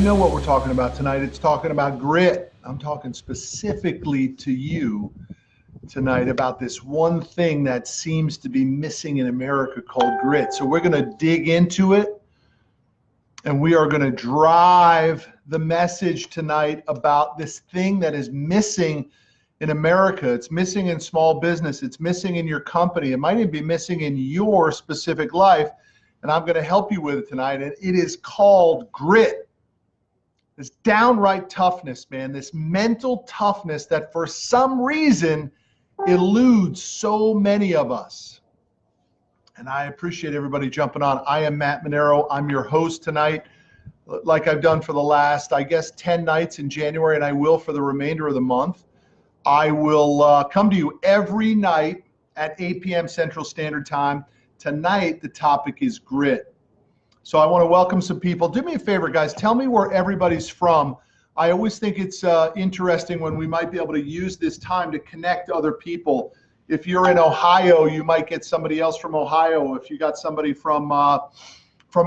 know what we're talking about tonight. It's talking about grit. I'm talking specifically to you tonight about this one thing that seems to be missing in America called grit. So we're going to dig into it, and we are going to drive the message tonight about this thing that is missing in America. It's missing in small business. It's missing in your company. It might even be missing in your specific life, and I'm going to help you with it tonight. And it is called grit. This downright toughness, man, this mental toughness that for some reason eludes so many of us. And I appreciate everybody jumping on. I am Matt Manero. I'm your host tonight, like I've done for the last, 10 nights in January, and I will for the remainder of the month. I will come to you every night at 8 p.m. Central Standard Time. Tonight, the topic is grit. So I want to welcome some people. Do me a favor, guys. Tell me where everybody's from. I always think it's interesting when we might be able to use this time to connect other people. If you're in Ohio, you might get somebody else from Ohio. If you got somebody from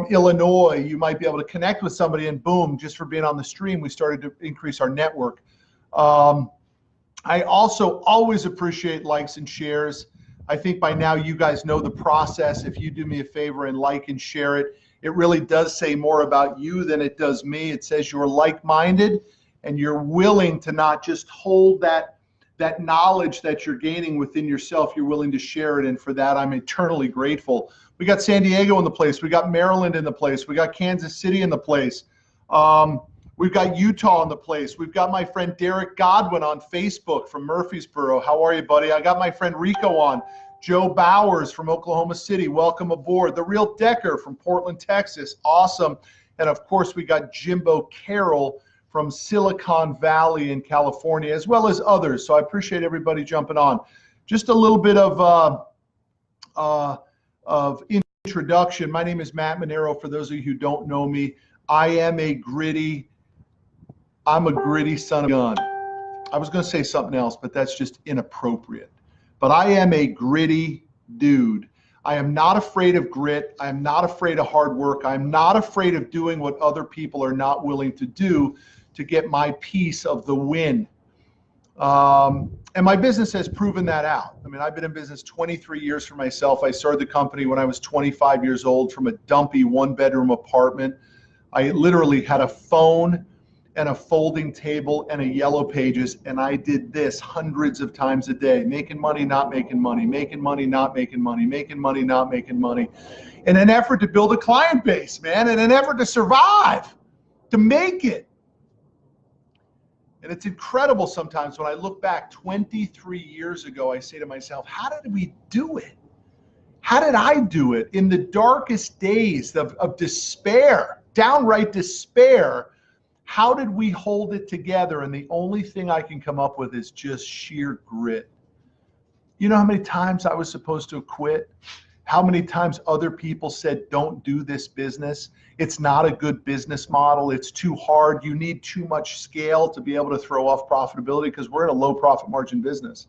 Illinois, you might be able to connect with somebody, and boom, just for being on the stream, we started to increase our network. I also always appreciate likes and shares. I think by now you guys know the process. If you do me a favor and like and share it, it really does say more about you than it does me. It says you're like-minded and you're willing to not just hold that knowledge that you're gaining within yourself. You're willing to share it, and for that, I'm eternally grateful. We got San Diego in the place. We got Maryland in the place. We got Kansas City in the place. We've got Utah in the place. We've got my friend Derek Godwin on Facebook from Murfreesboro. How are you, buddy? I got my friend Rico on. Joe Bowers from Oklahoma City, welcome aboard. The Real Decker from Portland, Texas, awesome. And of course, we got Jimbo Carroll from Silicon Valley in California, as well as others. So I appreciate everybody jumping on. Just a little bit of introduction. My name is Matt Manero. For those of you who don't know me, I'm a gritty son of a gun. I was going to say something else, but that's just inappropriate. But I am a gritty dude. I am not afraid of grit. I am not afraid of hard work. I'm not afraid of doing what other people are not willing to do to get my piece of the win. And my business has proven that out. I mean, I've been in business 23 years for myself. I started the company when I was 25 years old from a dumpy one-bedroom apartment. I literally had a phone and a folding table and a yellow pages, and I did this hundreds of times a day, making money, not making money, making money, not making money, making money, not making money, in an effort to build a client base, man, in an effort to survive, to make it. And it's incredible sometimes when I look back 23 years ago, I say to myself, how did we do it? How did I do it in the darkest days of despair, downright despair? How did we hold it together? And the only thing I can come up with is just sheer grit. You know how many times I was supposed to quit? How many times other people said, don't do this business. It's not a good business model. It's too hard. You need too much scale to be able to throw off profitability because we're in a low profit margin business.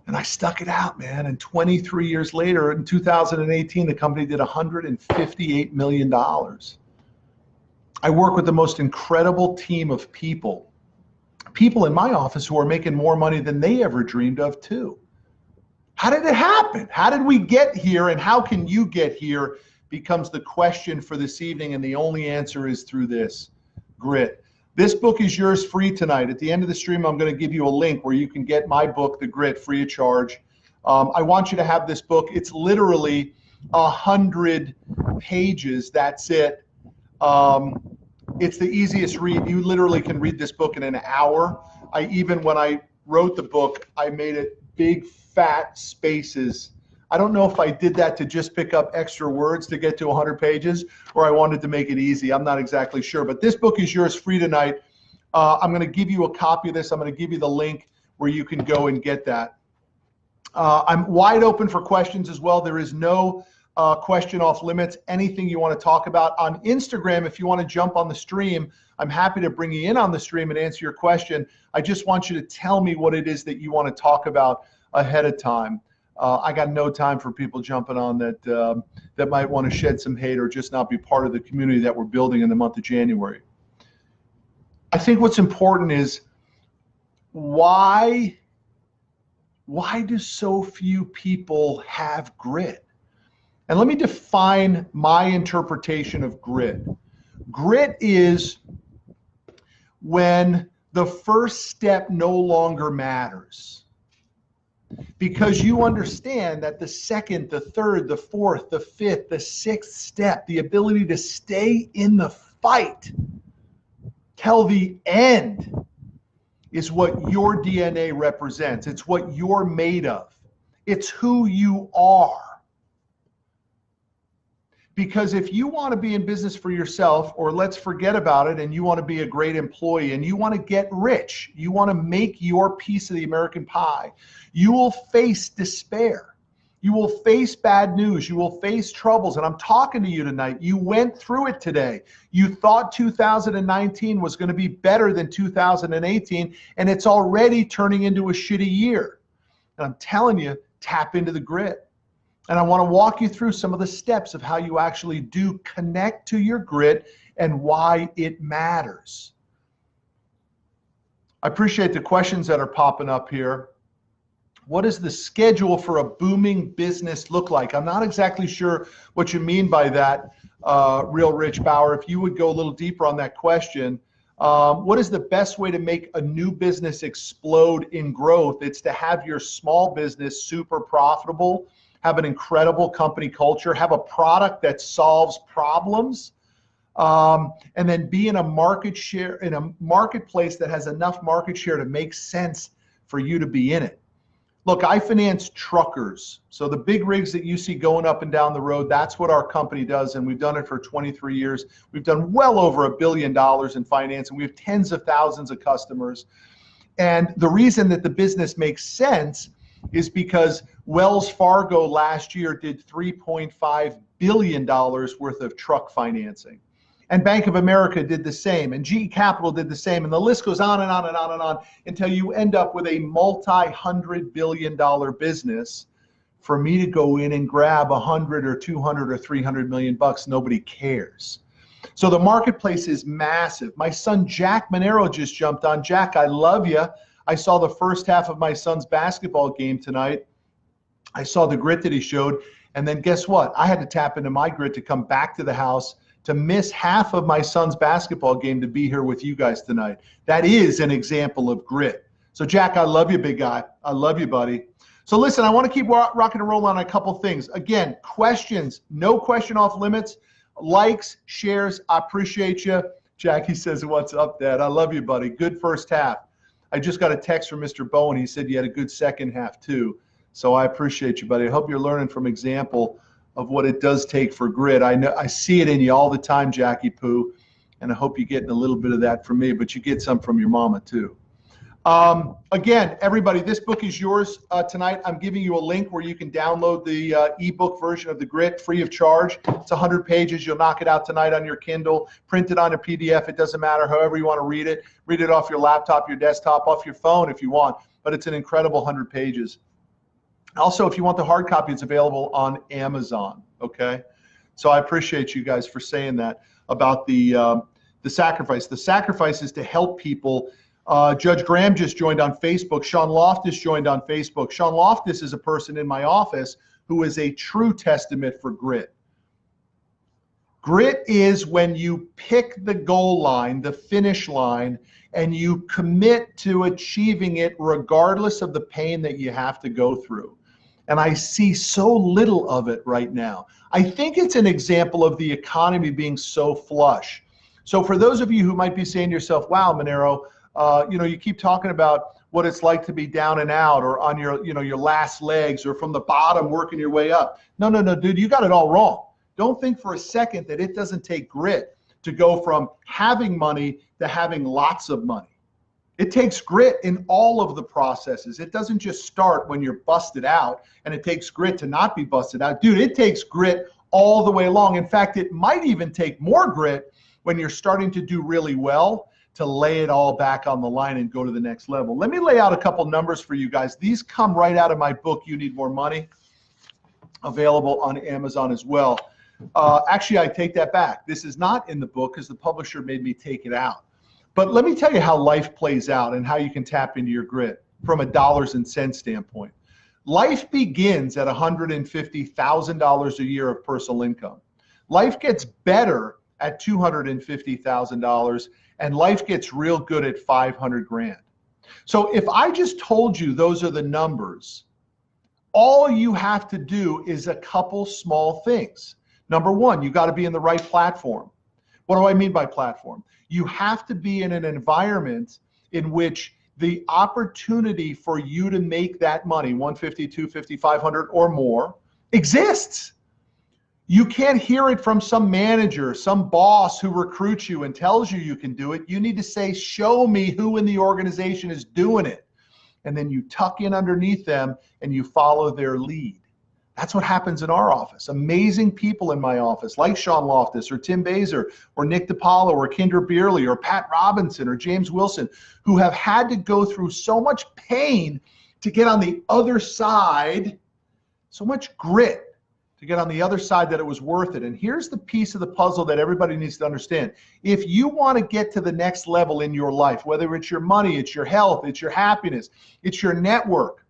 And I stuck it out, man. And 23 years later, in 2018, the company did $158 million. I work with the most incredible team of people in my office who are making more money than they ever dreamed of too. How did it happen? How did we get here, and how can you get here becomes the question for this evening, and the only answer is through this, grit. This book is yours free tonight. At the end of the stream, I'm going to give you a link where you can get my book, The Grit, free of charge. I want you to have this book. It's literally 100 pages. That's it. It's the easiest read. You literally can read this book in an hour. When I wrote the book, I made it big, fat spaces. I don't know if I did that to just pick up extra words to get to 100 pages, or I wanted to make it easy. I'm not exactly sure, but this book is yours free tonight. I'm going to give you a copy of this. I'm going to give you the link where you can go and get that. I'm wide open for questions as well. There is no question off limits. Anything you want to talk about on Instagram, if you want to jump on the stream, I'm happy to bring you in on the stream and answer your question. I just want you to tell me what it is that you want to talk about ahead of time. I got no time for people jumping on that might want to shed some hate or just not be part of the community that we're building in the month of January. I think what's important is why do so few people have grit? And let me define my interpretation of grit. Grit is when the first step no longer matters, because you understand that the second, the third, the fourth, the fifth, the sixth step, the ability to stay in the fight till the end, is what your DNA represents. It's what you're made of. It's who you are. Because if you want to be in business for yourself, or let's forget about it, and you want to be a great employee and you want to get rich, you want to make your piece of the American pie, you will face despair. You will face bad news. You will face troubles. And I'm talking to you tonight. You went through it today. You thought 2019 was going to be better than 2018, and it's already turning into a shitty year. And I'm telling you, tap into the grit. And I want to walk you through some of the steps of how you actually do connect to your grit and why it matters. I appreciate the questions that are popping up here. What does the schedule for a booming business look like? I'm not exactly sure what you mean by that, Real Rich Bauer. If you would go a little deeper on that question, what is the best way to make a new business explode in growth? It's to have your small business super profitable, have an incredible company culture, have a product that solves problems, and then be in a marketplace that has enough market share to make sense for you to be in it. Look, I finance truckers. So the big rigs that you see going up and down the road, that's what our company does. And we've done it for 23 years. We've done well over $1 billion in finance, and we have tens of thousands of customers. And the reason that the business makes sense is because Wells Fargo last year did $3.5 billion worth of truck financing. And Bank of America did the same, and GE Capital did the same, and the list goes on and on and on and on until you end up with a multi-$100 billion business. For me to go in and grab 100 or 200 or 300 million bucks, nobody cares. So the marketplace is massive. My son Jack Monero just jumped on. Jack, I love you. I saw the first half of my son's basketball game tonight. I saw the grit that he showed, and then guess what? I had to tap into my grit to come back to the house, to miss half of my son's basketball game to be here with you guys tonight. That is an example of grit. So Jack, I love you, big guy. I love you, buddy. So listen, I want to keep rocking and rolling on a couple things. Again, questions, no question off limits. Likes, shares, I appreciate you. Jackie says, what's up, Dad? I love you, buddy. Good first half. I just got a text from Mr. Bowen. He said you had a good second half too. So I appreciate you, buddy. I hope you're learning from example of what it does take for grit. I know I see it in you all the time, Jackie Poo, and I hope you're getting a little bit of that from me, but you get some from your mama too. Again, everybody, this book is yours tonight. I'm giving you a link where you can download the ebook version of The Grit free of charge. It's 100 pages. You'll knock it out tonight on your Kindle, print it on a PDF. It doesn't matter, however you want to read it. Read it off your laptop, your desktop, off your phone if you want, but it's an incredible 100 pages. Also, if you want the hard copy, it's available on Amazon, okay? So I appreciate you guys for saying that about the sacrifice. The sacrifice is to help people. Judge Graham just joined on Facebook. Sean Loftus joined on Facebook. Sean Loftus is a person in my office who is a true testament for grit. Grit is when you pick the goal line, the finish line, and you commit to achieving it regardless of the pain that you have to go through. And I see so little of it right now. I think it's an example of the economy being so flush. So for those of you who might be saying to yourself, wow, Monero, you keep talking about what it's like to be down and out or on your, your last legs or from the bottom working your way up. No, dude, you got it all wrong. Don't think for a second that it doesn't take grit to go from having money to having lots of money. It takes grit in all of the processes. It doesn't just start when you're busted out, and it takes grit to not be busted out. Dude, it takes grit all the way along. In fact, it might even take more grit when you're starting to do really well, to lay it all back on the line and go to the next level. Let me lay out a couple numbers for you guys. These come right out of my book, You Need More Money, available on Amazon as well. Actually, I take that back. This is not in the book because the publisher made me take it out. But let me tell you how life plays out and how you can tap into your grit from a dollars and cents standpoint. Life begins at $150,000 a year of personal income. Life gets better at $250,000, and life gets real good at 500 grand. So if I just told you those are the numbers, all you have to do is a couple small things. Number one, you got to be in the right platform. What do I mean by platform? You have to be in an environment in which the opportunity for you to make that money, 150, 250, 500 or more, exists. You can't hear it from some manager, some boss who recruits you and tells you you can do it. You need to say, show me who in the organization is doing it. And then you tuck in underneath them and you follow their lead. That's what happens in our office. Amazing people in my office, like Sean Loftus or Tim Baser or Nick DiPaolo or Kendra Beerley or Pat Robinson or James Wilson, who have had to go through so much pain to get on the other side, so much grit to get on the other side that it was worth it. And here's the piece of the puzzle that everybody needs to understand. If you want to get to the next level in your life, whether it's your money, it's your health, it's your happiness, it's your network,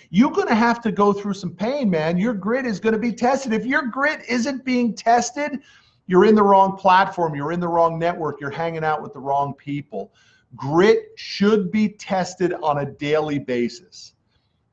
you're going to have to go through some pain, man. Your grit is going to be tested. If your grit isn't being tested, you're in the wrong platform. You're in the wrong network. You're hanging out with the wrong people. Grit should be tested on a daily basis.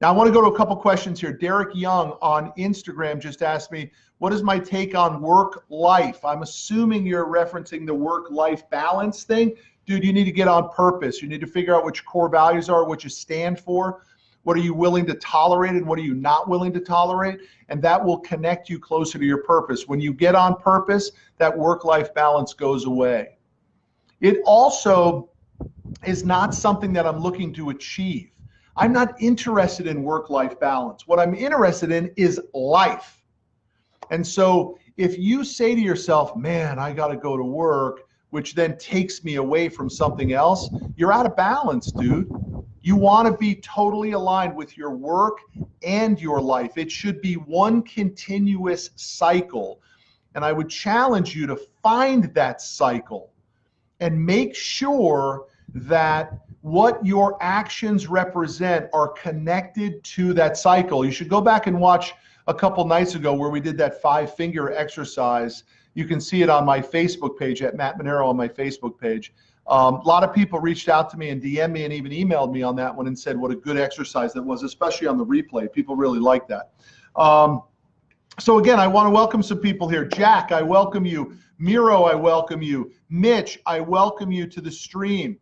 Now, I want to go to a couple questions here. Derek Young on Instagram just asked me, what is my take on work life? I'm assuming you're referencing the work-life balance thing. Dude, you need to get on purpose. You need to figure out what your core values are, what you stand for. What are you willing to tolerate and what are you not willing to tolerate? And that will connect you closer to your purpose. When you get on purpose, that work-life balance goes away. It also is not something that I'm looking to achieve. I'm not interested in work-life balance. What I'm interested in is life. And so if you say to yourself, man, I got to go to work, which then takes me away from something else, you're out of balance, dude. You want to be totally aligned with your work and your life. It should be one continuous cycle. And I would challenge you to find that cycle and make sure that what your actions represent are connected to that cycle. You should go back and watch a couple nights ago where we did that 5-finger exercise. You can see it on my Facebook page at Matt Monero on my Facebook page. A lot of people reached out to me and DM'd me and even emailed me on that one and said what a good exercise that was, especially on the replay. People really like that. So again, I want to welcome some people here. Jack, I welcome you. Miro, I welcome you. Mitch, I welcome you to the stream.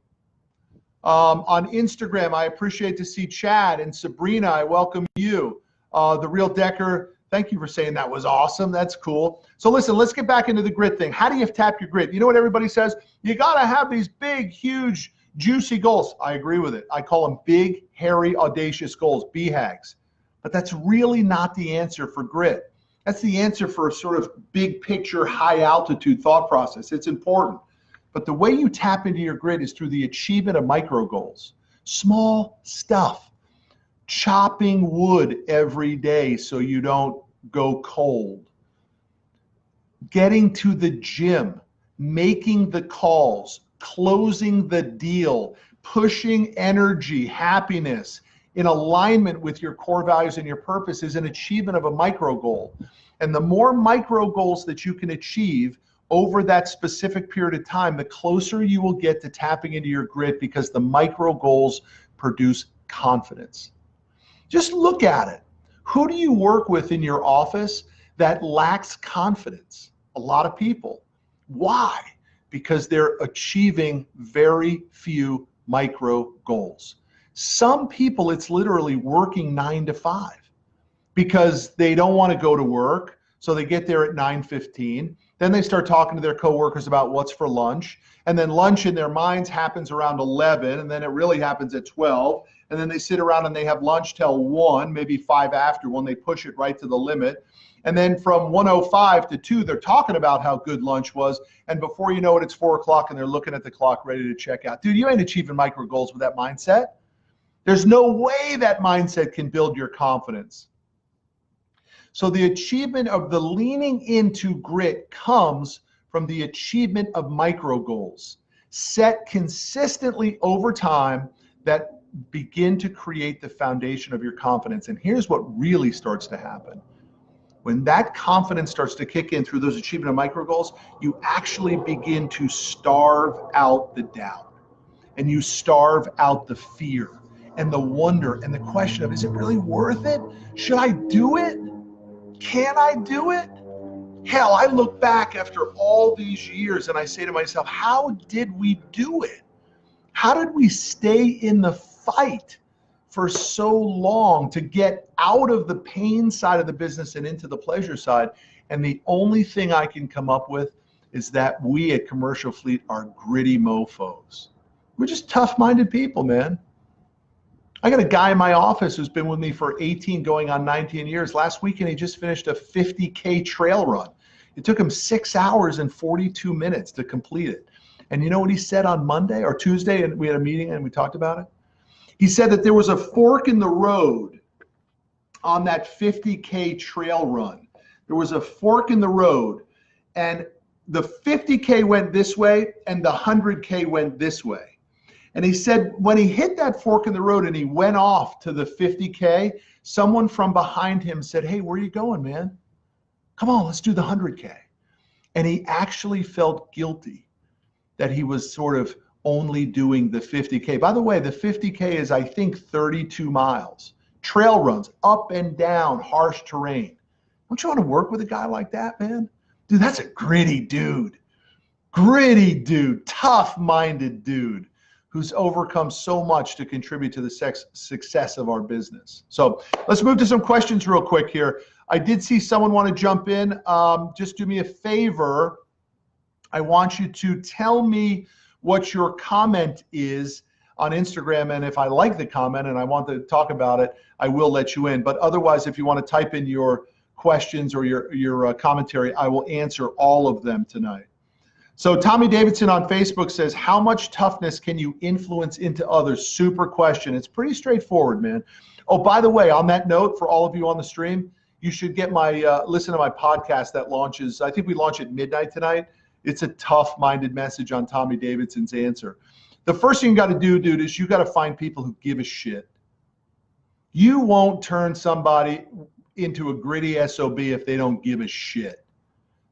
On Instagram, I appreciate to see Chad and Sabrina, I welcome you. The Real Decker, thank you for saying that was awesome. That's cool. So listen, let's get back into the grit thing. How do you tap your grit? You know what everybody says? You got to have these big, huge, juicy goals. I agree with it. I call them big, hairy, audacious goals, BHAGs. But that's really not the answer for grit. That's the answer for a sort of big picture, high altitude thought process. It's important. But the way you tap into your grit is through the achievement of micro goals. Small stuff. Chopping wood every day so you don't go cold. Getting to the gym, making the calls, closing the deal, pushing energy, happiness in alignment with your core values and your purpose is an achievement of a micro goal. And the more micro goals that you can achieve over that specific period of time, the closer you will get to tapping into your grit because the micro goals produce confidence. Just look at it. Who do you work with in your office that lacks confidence? A lot of people. Why? Because they're achieving very few micro goals. Some people, it's literally working 9 to 5 because they don't want to go to work. So they get there at 9:15. Then they start talking to their coworkers about what's for lunch. And then lunch in their minds happens around 11, and then it really happens at 12. And then they sit around and they have lunch till 1, maybe 5 after when they push it right to the limit. And then from 1:05 to 2, they're talking about how good lunch was. And before you know it, it's 4 o'clock and they're looking at the clock ready to check out. Dude, you ain't achieving micro goals with that mindset. There's no way that mindset can build your confidence. So the achievement of the leaning into grit comes from the achievement of micro goals set consistently over time that begin to create the foundation of your confidence. And here's what really starts to happen. When that confidence starts to kick in through those achievement of micro goals, you actually begin to starve out the doubt, and you starve out the fear and the wonder and the question of, is it really worth it? Should I do it? Can I do it? Hell, I look back after all these years and I say to myself, how did we do it? How did we stay in the fight for so long to get out of the pain side of the business and into the pleasure side? And the only thing I can come up with is that we at Commercial Fleet are gritty mofos. We're just tough-minded people, man. I got a guy in my office who's been with me for 18 going on 19 years. Last weekend, he just finished a 50K trail run. It took him 6 hours and 42 minutes to complete it. And you know what he said on Monday or Tuesday? And we had a meeting and we talked about it. He said that there was a fork in the road on that 50K trail run. There was a fork in the road, and the 50K went this way and the 100K went this way. And he said when he hit that fork in the road and he went off to the 50K, someone from behind him said, hey, where are you going, man? Come on, let's do the 100K. And he actually felt guilty that he was sort of only doing the 50K. By the way, the 50K is, I think, 32 miles. Trail runs, up and down, harsh terrain. Don't you want to work with a guy like that, man? Dude, that's a gritty dude. Gritty dude, tough-minded dude who's overcome so much to contribute to the success of our business. So let's move to some questions real quick here. I did see someone want to jump in. Just do me a favor. I want you to tell me what your comment is on Instagram, and if I like the comment and I want to talk about it, I will let you in. But otherwise, if you want to type in your questions or your commentary, I will answer all of them tonight. So Tommy Davidson on Facebook says, how much toughness can you influence into others? Super question. It's pretty straightforward, man. Oh, by the way, on that note, for all of you on the stream, you should get my listen to my podcast that launches. I think we launch at midnight tonight. It's a tough-minded message on Tommy Davidson's answer. The first thing you got to do, dude, is you got to find people who give a shit. You won't turn somebody into a gritty SOB if they don't give a shit.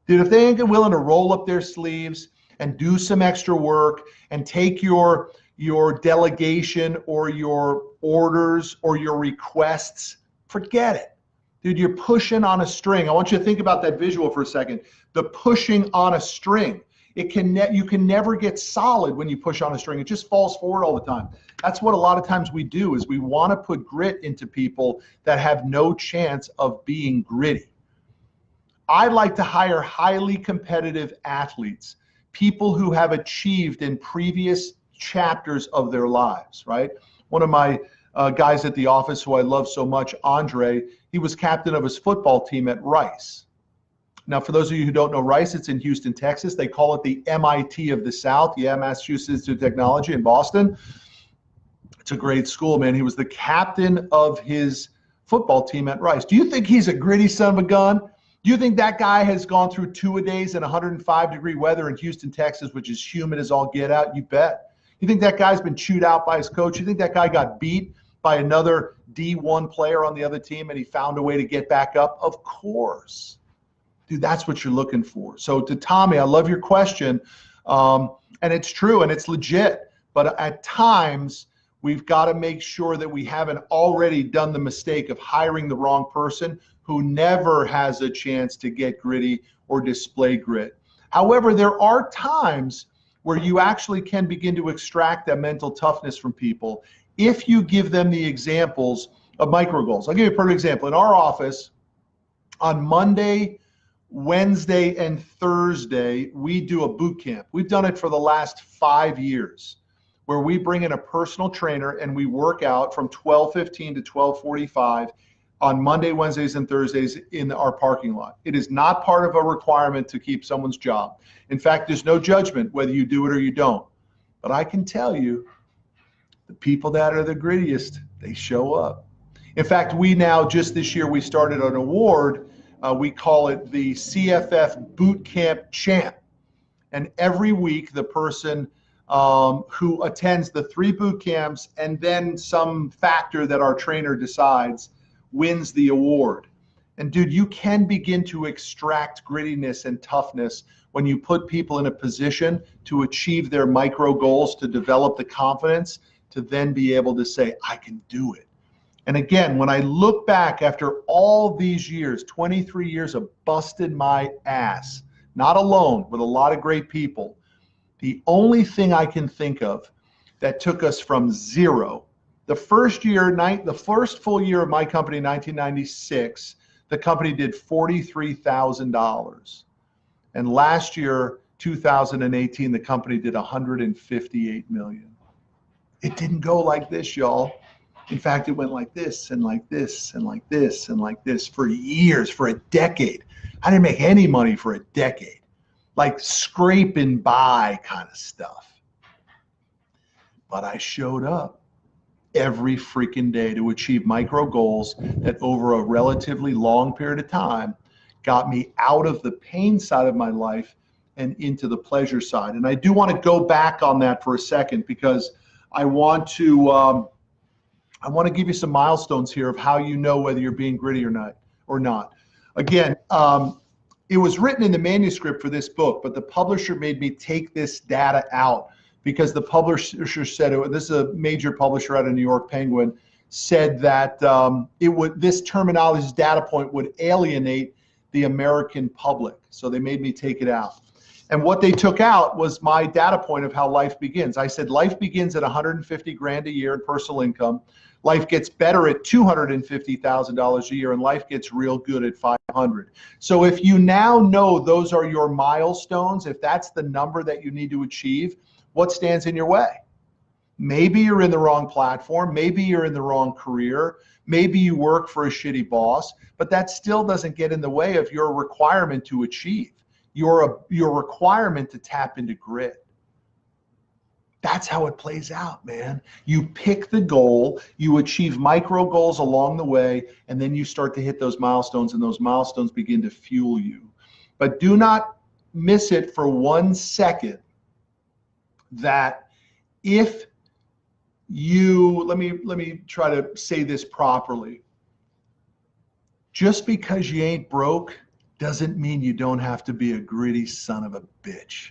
Dude, if they ain't willing to roll up their sleeves and do some extra work and take your delegation or your orders or your requests, forget it. Dude, you're pushing on a string. I want you to think about that visual for a second. The pushing on a string. You can never get solid when you push on a string. It just falls forward all the time. That's what a lot of times we do, is we want to put grit into people that have no chance of being gritty. I like to hire highly competitive athletes, people who have achieved in previous chapters of their lives, right? One of my guys at the office who I love so much, Andre, he was captain of his football team at Rice. Now, for those of you who don't know Rice, it's in Houston, Texas. They call it the MIT of the South. Yeah, Massachusetts Institute of Technology in Boston. It's a great school, man. He was the captain of his football team at Rice. Do you think he's a gritty son of a gun? Do you think that guy has gone through 2-a-days in 105-degree weather in Houston, Texas, which is humid as all get out? You bet. You think that guy's been chewed out by his coach? You think that guy got beat by another D1 player on the other team and he found a way to get back up? Of course. Dude, that's what you're looking for. So to Tommy, I love your question. And it's true and it's legit. But at times, we've got to make sure that we haven't already done the mistake of hiring the wrong person who never has a chance to get gritty or display grit. However, there are times where you actually can begin to extract that mental toughness from people if you give them the examples of micro goals. I'll give you a perfect example. In our office, on Monday Wednesday and Thursday, we do a boot camp. We've done it for the last 5 years, where we bring in a personal trainer and we work out from 12:15 to 12:45 on Monday, Wednesdays, and Thursdays in our parking lot. It is not part of a requirement to keep someone's job. In fact, there's no judgment whether you do it or you don't. But I can tell you, the people that are the grittiest, they show up. In fact, we now, just this year, we started an award. We call it the CFF Boot Camp Champ. And every week, the person who attends the 3 boot camps and then some factor that our trainer decides wins the award. And dude, you can begin to extract grittiness and toughness when you put people in a position to achieve their micro goals, to develop the confidence to then be able to say, I can do it. And again, when I look back after all these years, 23 years of busting my ass, not alone, with a lot of great people, the only thing I can think of that took us from zero, the first full year of my company, 1996, the company did $43,000. And last year, 2018, the company did $158 million. It didn't go like this, y'all. In fact, it went like this and like this and like this and like this for years, for a decade. I didn't make any money for a decade, like scraping by kind of stuff. But I showed up every freaking day to achieve micro goals that over a relatively long period of time got me out of the pain side of my life and into the pleasure side. And I do want to go back on that for a second, because I want to give you some milestones here of how you know whether you're being gritty or not. Again, it was written in the manuscript for this book, but the publisher made me take this data out, because the publisher said, this is a major publisher out of New York, Penguin, said that this terminology, this data point, would alienate the American public. So they made me take it out. And what they took out was my data point of how life begins. I said life begins at 150 grand a year in personal income. Life gets better at $250,000 a year, and life gets real good at 500. So if you now know those are your milestones, if that's the number that you need to achieve, what stands in your way? Maybe you're in the wrong platform. Maybe you're in the wrong career. Maybe you work for a shitty boss, but that still doesn't get in the way of your requirement to achieve, your requirement to tap into grit. That's how it plays out, man. You pick the goal, you achieve micro goals along the way, and then you start to hit those milestones, and those milestones begin to fuel you. But do not miss it for 1 second that if you, let me try to say this properly. Just because you ain't broke doesn't mean you don't have to be a gritty son of a bitch.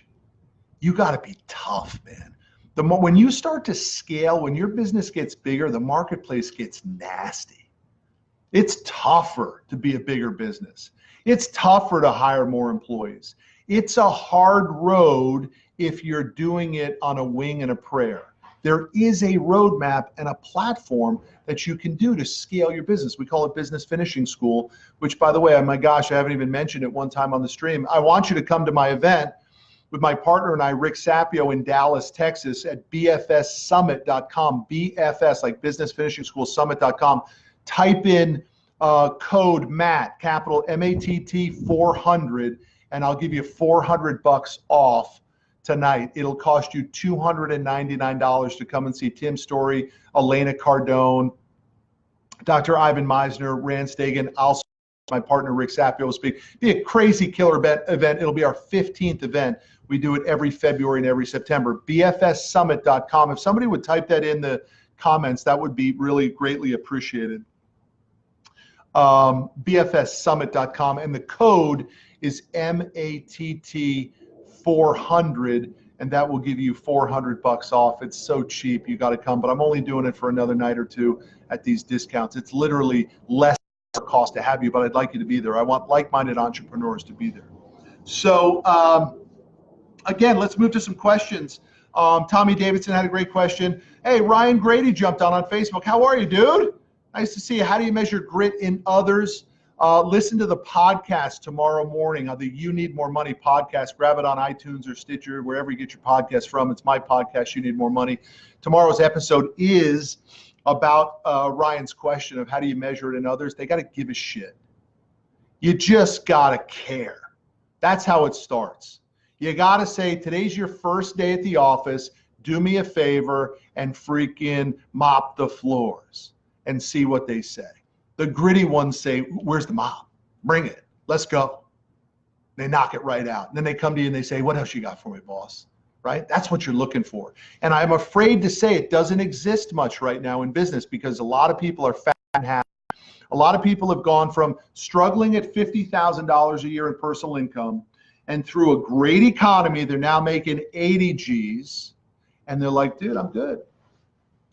You got to be tough, man. When you start to scale, when your business gets bigger, the marketplace gets nasty. It's tougher to be a bigger business. It's tougher to hire more employees. It's a hard road if you're doing it on a wing and a prayer. There is a roadmap and a platform that you can do to scale your business. We call it Business Finishing School, which, by the way, oh my gosh, I haven't even mentioned it one time on the stream. I want you to come to my event with my partner and I, Rick Sapio, in Dallas, Texas, at bfssummit.com. BFS, like Business Finishing School, summit.com. Type in code MATT, capital MATT 400, and I'll give you $400 off tonight. It'll cost you $299 to come and see Tim Story, Elena Cardone, Dr. Ivan Meisner, Rand Stagen. I'll, my partner Rick Sapio, will speak. It'll be a crazy killer event. It'll be our 15th event. We do it every February and every September. BFSsummit.com. If somebody would type that in the comments, that would be really greatly appreciated. BFSsummit.com, and the code is MATT 400, and that will give you $400 off. It's so cheap, you got to come. But I'm only doing it for another night or two at these discounts. It's literally less cost to have you, but I'd like you to be there. I want like-minded entrepreneurs to be there. So again, let's move to some questions. Tommy Davidson had a great question. Hey, Ryan Grady jumped on Facebook. How are you, dude? Nice to see you. How do you measure grit in others? Listen to the podcast tomorrow morning, the You Need More Money podcast. Grab it on iTunes or Stitcher, wherever you get your podcast from. It's my podcast, You Need More Money. Tomorrow's episode is about Ryan's question of how do you measure it in others. They got to give a shit. You just got to care. That's how it starts. You got to say, today's your first day at the office. Do me a favor and freaking mop the floors and see what they say. The gritty ones say, where's the mop? Bring it. Let's go. They knock it right out. And then they come to you and they say, what else you got for me, boss? Right? That's what you're looking for. And I'm afraid to say it doesn't exist much right now in business because a lot of people are fat and happy. A lot of people have gone from struggling at $50,000 a year in personal income, and through a great economy, they're now making 80 G's. And they're like, dude, I'm good.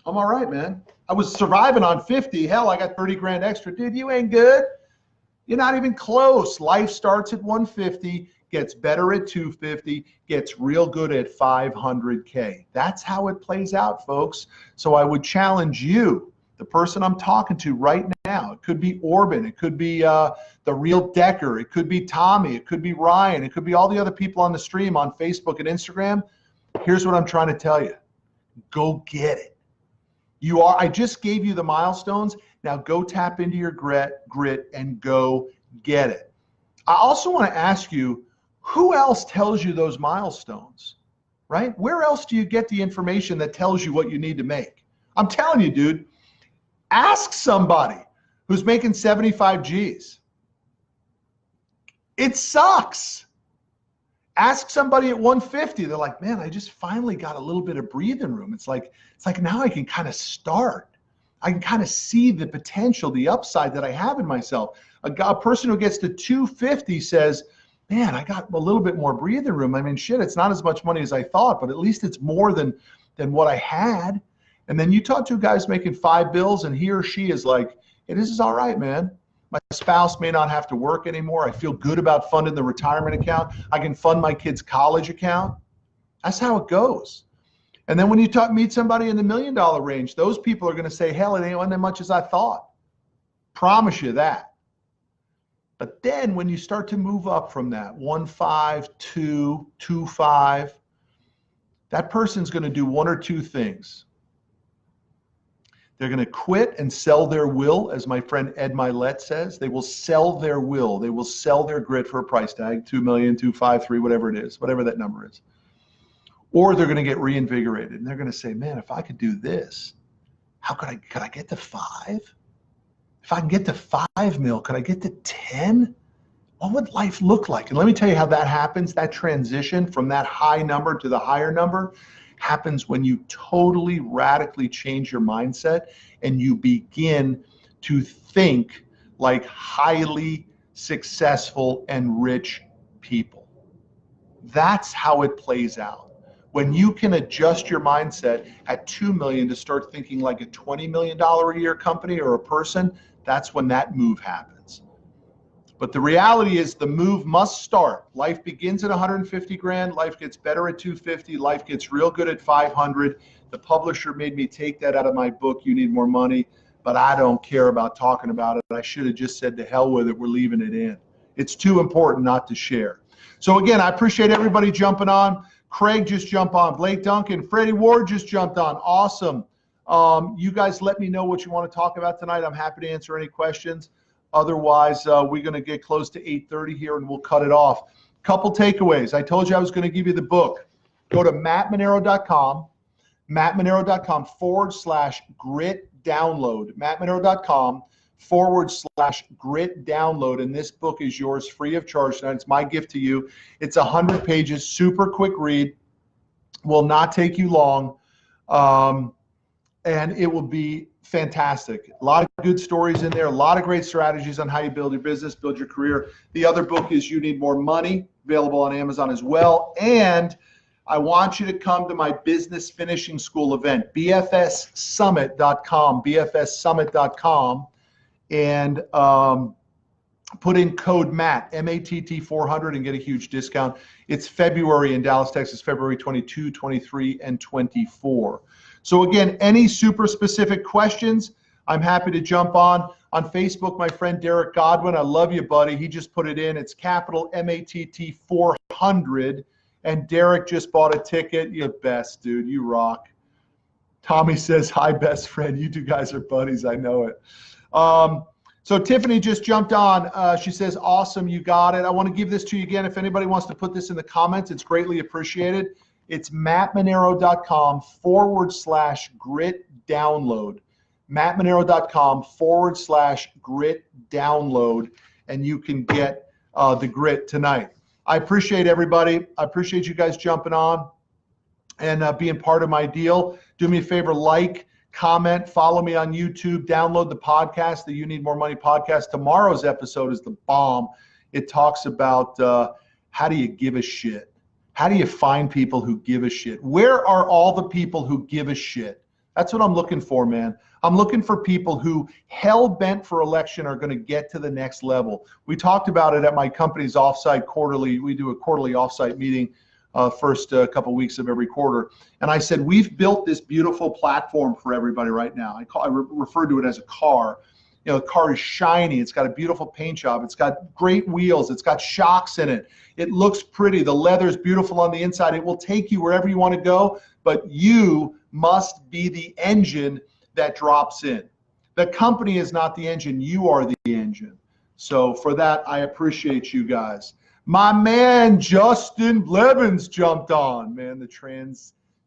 I'm all right, man. I was surviving on 50. Hell, I got 30 grand extra. Dude, you ain't good. You're not even close. Life starts at 150, gets better at 250, gets real good at 500K. That's how it plays out, folks. So I would challenge you, the person I'm talking to right now. It could be Orban. It could be the real Decker. It could be Tommy. It could be Ryan. It could be all the other people on the stream on Facebook and Instagram. Here's what I'm trying to tell you. Go get it. I just gave you the milestones. Now go tap into your grit and go get it. I also want to ask you, who else tells you those milestones, right? Where else do you get the information that tells you what you need to make? I'm telling you, dude, ask somebody who's making 75 G's. It sucks. Ask somebody at 150. They're like, man, I just finally got a little bit of breathing room. It's like now I can kind of start. I can kind of see the potential, the upside that I have in myself. A person who gets to 250 says, man, I got a little bit more breathing room. I mean, shit, it's not as much money as I thought, but at least it's more than what I had. And then you talk to a guy who's making 5 bills and he or she is like, hey, this is all right, man. My spouse may not have to work anymore. I feel good about funding the retirement account. I can fund my kid's college account. That's how it goes. And then when you meet somebody in the $1 million range, those people are going to say, hell, it ain't as much as I thought. Promise you that. But then when you start to move up from that 1.5, 2, 2.5, that person's going to do one or two things. They're going to quit and sell their will, as my friend Ed Milet says. They will sell their will. They will sell their grit for a price tag, 2 million, 2.5, 3, whatever it is, whatever that number is. Or they're going to get reinvigorated and they're going to say, man, if I could do this, how could I get to 5? If I can get to 5 mil, could I get to 10? What would life look like? And let me tell you how that happens. That transition from that high number to the higher number happens when you totally radically change your mindset and you begin to think like highly successful and rich people. That's how it plays out. When you can adjust your mindset at 2 million to start thinking like a $20 million a year company or a person, that's when that move happens. But the reality is the move must start. Life begins at 150 grand. Life gets better at 250. Life gets real good at 500. The publisher made me take that out of my book, You Need More Money, but I don't care about talking about it. I should have just said to hell with it. We're leaving it in. It's too important not to share. So again, I appreciate everybody jumping on. Craig just jumped on. Blake Duncan, Freddie Ward just jumped on. Awesome. You guys let me know what you want to talk about tonight. I'm happy to answer any questions. Otherwise, we're going to get close to 8:30 here and we'll cut it off. Couple takeaways. I told you I was going to give you the book. Go to mattmanero.com, mattmanero.com/grit download, mattmanero.com/grit download. And this book is yours free of charge tonight. It's my gift to you. It's 100 pages, super quick read, will not take you long. And it will be fantastic. A lot of good stories in there, a lot of great strategies on how you build your business, build your career. The other book is You Need More Money, available on Amazon as well. And I want you to come to my Business Finishing School event, bfssummit.com, bfssummit.com, and put in code MATT, M-A-T-T 400, and get a huge discount. It's February in Dallas, Texas, February 22, 23, and 24. So again, any super specific questions, I'm happy to jump on. On Facebook, my friend Derek Godwin, I love you, buddy. He just put it in. It's capital MATT 400. And Derek just bought a ticket. You're best, dude. You rock. Tommy says, hi, best friend. You two guys are buddies. I know it. So Tiffany just jumped on. She says, awesome. You got it. I want to give this to you again. If anybody wants to put this in the comments, it's greatly appreciated. It's mattmonero.com/grit download. mattmonero.com/grit download. And you can get the grit tonight. I appreciate everybody. I appreciate you guys jumping on and being part of my deal. Do me a favor, like, comment, follow me on YouTube, download the podcast, the You Need More Money podcast. Tomorrow's episode is the bomb. It talks about how do you give a shit? How do you find people who give a shit? Where are all the people who give a shit? That's what I'm looking for, man. I'm looking for people who hell-bent for election are going to get to the next level. We talked about it at my company's offsite quarterly. We do a quarterly offsite meeting first couple weeks of every quarter. And I said, we've built this beautiful platform for everybody right now. I refer to it as a car. You know, the car is shiny. It's got a beautiful paint job. It's got great wheels. It's got shocks in it. It looks pretty. The leather's beautiful on the inside. It will take you wherever you want to go, but you must be the engine that drops in. The company is not the engine. You are the engine. So for that, I appreciate you guys. My man, Justin Blevins jumped on, man, the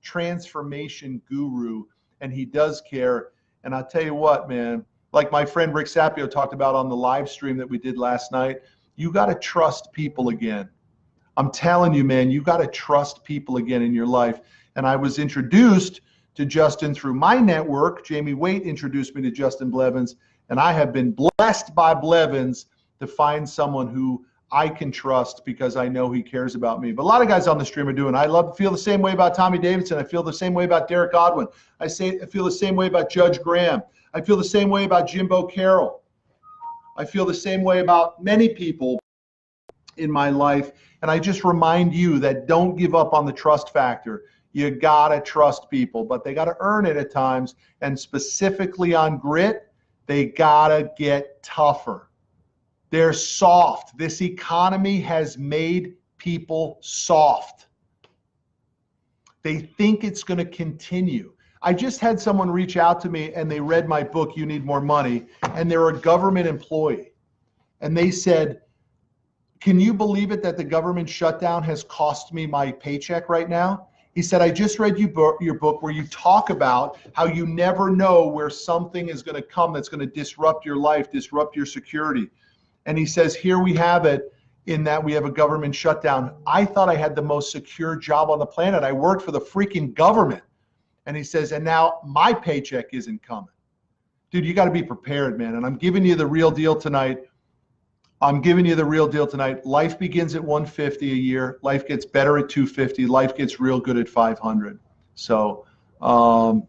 transformation guru, and he does care. And I'll tell you what, man, like my friend Rick Sapio talked about on the live stream that we did last night, you got to trust people again. I'm telling you, man, you got to trust people again in your life. And I was introduced to Justin through my network. Jamie Waite introduced me to Justin Blevins, and I have been blessed by Blevins to find someone who I can trust because I know he cares about me. But a lot of guys on the stream are doing. I feel the same way about Tommy Davidson. I feel the same way about Derek Godwin. I feel the same way about Judge Graham. I feel the same way about Jimbo Carroll. I feel the same way about many people in my life. And I just remind you that don't give up on the trust factor. You gotta trust people, but they gotta earn it at times. And specifically on grit, they gotta get tougher. They're soft. This economy has made people soft. They think it's going to continue. I just had someone reach out to me and they read my book, You Need More Money, and they're a government employee. And they said, can you believe it that the government shutdown has cost me my paycheck right now? He said, I just read your book where you talk about how you never know where something is going to come that's going to disrupt your life, disrupt your security. And he says, here we have it in that we have a government shutdown. I thought I had the most secure job on the planet. I worked for the freaking government. And he says, and now my paycheck isn't coming. Dude, you got to be prepared, man. And I'm giving you the real deal tonight. Life begins at 150 a year. Life gets better at 250. Life gets real good at 500. So I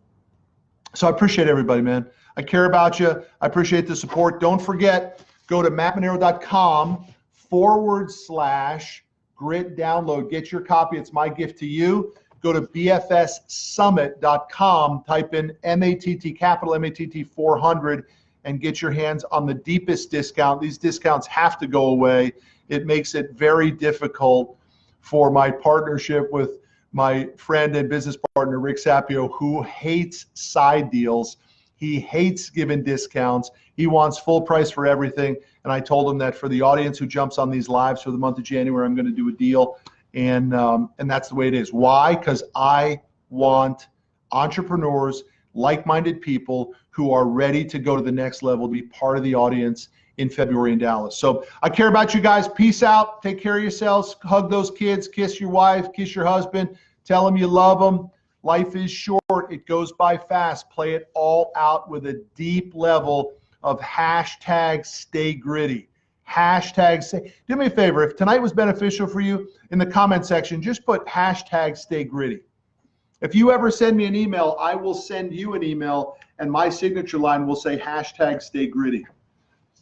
appreciate everybody, man. I care about you. I appreciate the support. Don't forget, go to mattmonero.com/grit download. Get your copy. It's my gift to you. Go to bfssummit.com, type in MATT, capital MATT 400, and get your hands on the deepest discount. These discounts have to go away. It makes it very difficult for my partnership with my friend and business partner, Rick Sapio, who hates side deals. He hates giving discounts. He wants full price for everything. And I told him that for the audience who jumps on these lives for the month of January, I'm going to do a deal. And that's the way it is. Why? Because I want entrepreneurs, like-minded people who are ready to go to the next level, to be part of the audience in February in Dallas. So I care about you guys. Peace out. Take care of yourselves. Hug those kids. Kiss your wife. Kiss your husband. Tell them you love them. Life is short. It goes by fast. Play it all out with a deep level of hashtag stay gritty. Hashtag stay. Do me a favor. If tonight was beneficial for you, in the comment section, just put hashtag stay gritty. If you ever send me an email, I will send you an email, and my signature line will say hashtag stay gritty.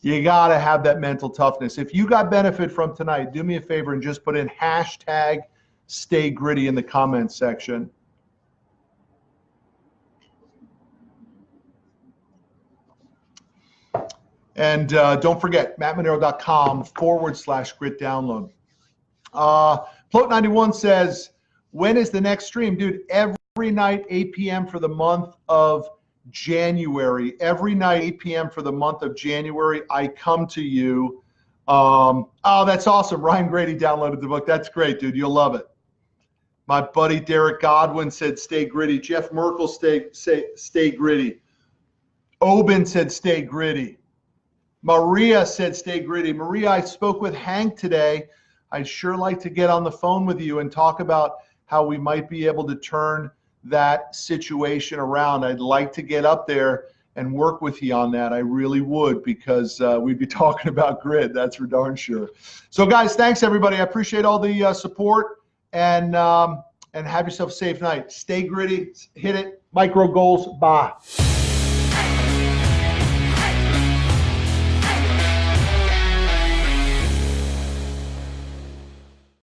You got to have that mental toughness. If you got benefit from tonight, do me a favor and just put in hashtag stay gritty in the comment section. And don't forget, mattmanero.com/grit download. Float91 says, when is the next stream? Dude, every night, 8 p.m. for the month of January. Every night, 8 p.m. for the month of January, I come to you. Oh, that's awesome. Ryan Grady downloaded the book. That's great, dude. You'll love it. My buddy Derek Godwin said, stay gritty. Jeff Merkel, stay gritty. Obin said, stay gritty. Maria said, stay gritty. Maria, I spoke with Hank today. I'd sure like to get on the phone with you and talk about how we might be able to turn that situation around. I'd like to get up there and work with you on that. I really would, because we'd be talking about grit. That's for darn sure. So guys, thanks everybody. I appreciate all the support, and have yourself a safe night. Stay gritty. Hit it. Micro goals. Bye.